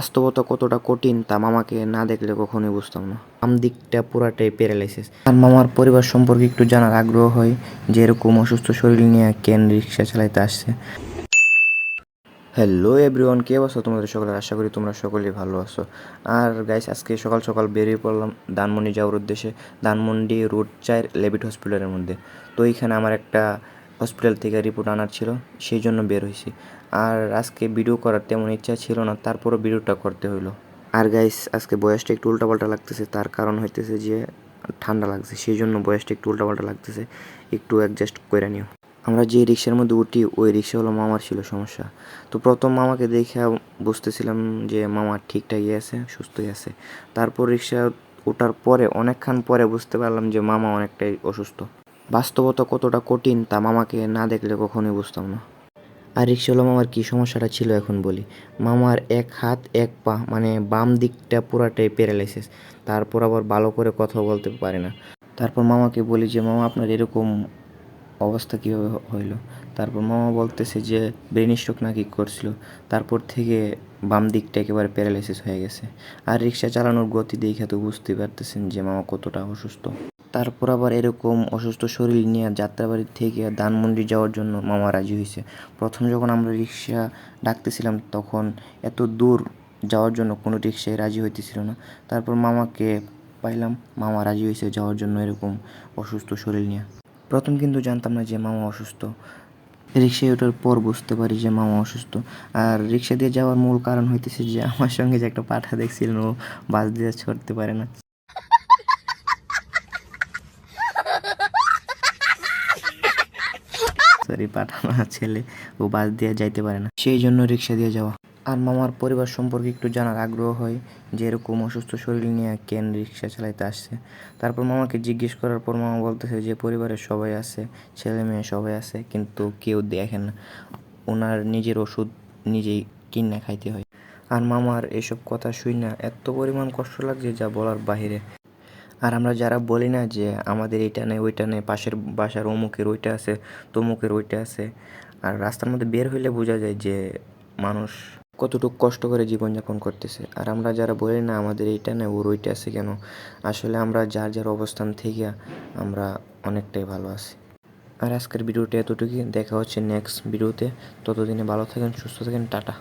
বাস্তবতা কতটা কঠিন তা মামাকে না দেখলে কখনোই বুঝতাম না। দিকটা পুরাটাই প্যারালাইসিস। আর মামার পরিবার সম্পর্কে একটু জানার আগ্রহ হয় যে এরকম অসুস্থ শরীর নিয়ে কেন রিক্সা চালাইতে আসছে। হ্যালো এভরিওয়ান, কে অবস্থা তোমাদের সকলের? আশা করি তোমরা সকলেই ভালো আছো। আর গাইস, আজকে সকাল সকাল বেরিয়ে পড়লাম ধানমন্ডি যাওয়ার উদ্দেশ্যে। ধানমন্ডি রোড 4 লেভিট হসপিটালের মধ্যে। তো এইখানে আমার একটা হসপিটাল থেকে রিপোর্ট আনার ছিল, সেই জন্য বের হয়েছি। আর আজকে ভিডিও করার তেমন ইচ্ছা ছিল না, তারপরও ভিডিওটা করতে হইলো। আর গাইস, আজকে বয়সটা একটু উল্টাপাল্টা লাগতেছে, তার কারণ হইতেছে যে ঠান্ডা লাগছে, সেই জন্য বয়সটা একটু উল্টাপাল্টা লাগতেছে, একটু অ্যাডজাস্ট করে নিও। আমরা যে রিক্সার মধ্যে উঠি ওই রিক্সা হলো মামার ছিল সমস্যা। তো প্রথম মামাকে দেখে বুঝতেছিলাম যে মামা ঠিকঠাকই আছে, সুস্থই আছে। তারপর রিক্সা ওঠার পরে অনেকক্ষণ পরে বুঝতে পারলাম যে মামা অনেকটাই অসুস্থ। বাস্তবতা কতটা কঠিন তা মামাকে না দেখলে কখনোই বুঝতাম না। আর রিক্সাওয়ালা মামার কী সমস্যাটা ছিল এখন বলি। মামার এক হাত এক পা মানে বাম দিকটা পুরাটাই প্যারালাইসিস। তারপর আবার ভালো করে কথা বলতে পারে না। তারপর মামাকে বলি যে মামা আপনার এরকম অবস্থা কীভাবে হইলো? তারপর মামা বলতেছে যে ব্রেন স্ট্রোক নাকি করছিল, তারপর থেকে বাম দিকটা একেবারে প্যারালাইসিস হয়ে গেছে। আর রিক্সা চালানোর গতি দেখে তো বুঝতেই পারতেছেন যে মামা কতটা অসুস্থ। তারপর আবার এরকম অসুস্থ শরীর নিয়ে যাত্রাবাড়ি থেকে ধানমন্ডি যাওয়ার জন্য মামা রাজি হয়েছে। প্রথম যখন আমরা রিক্সা ডাকতেছিলাম তখন এত দূর যাওয়ার জন্য কোনো রিক্সায় রাজি হইতেছিল না। তারপর মামাকে পাইলাম, মামা রাজি হয়েছে যাওয়ার জন্য এরকম অসুস্থ শরীর নিয়ে। প্রথম কিন্তু জানতাম না যে মামা অসুস্থ। রিক্সায় ওঠার পর বুঝতে পারি যে মামা অসুস্থ। আর রিক্সা দিয়ে যাওয়ার মূল কারণ হইতেছে যে আমার সঙ্গে যে একটা পাঠা দেখছিলেন, ও বাস দিয়ে ছড়তে পারে না। সরি, পাঠা না, ছেলে, ও বাস দিয়ে যাইতে পারে না, সেই জন্য রিক্সা দিয়ে যাওয়া। আর মামার পরিবার সম্পর্কে একটু জানার আগ্রহ হয় যে এরকম অসুস্থ শরীর নিয়ে কেন রিক্সা চালাইতে আসছে। তারপর মামাকে জিজ্ঞেস করার পর মামা বলতেছে যে পরিবারের সবাই আছে, ছেলে মেয়ে সবাই আছে, কিন্তু কেউ দেখে না, ওনার নিজের ওষুধ নিজেই কিনে খাইতে হয়। আর মামার এসব কথা শুই না এত পরিমাণ কষ্ট লাগছে যা বলার বাহিরে। আর আমরা যারা বলি না যে আমাদের এইটা নেই ওইটা নেই, পাশের বাসার অমুকের ওইটা আছে, তমুকের ওইটা আছে, আর রাস্তার মধ্যে বের হইলে বোঝা যায় যে মানুষ কতটুকু কষ্ট করে জীবনযাপন করতেছে। আর আমরা যারা বলি না আমাদের এইটা নেই ওর ওইটা আছে কেন, আসলে আমরা যার যার অবস্থান থেকে আমরা অনেকটাই ভালো আছি। আর আজকের ভিডিওটা এতটুকুই, দেখা হচ্ছে নেক্সট ভিডিওতে। ততদিনে ভালো থাকেন, সুস্থ থাকেন, টাটা।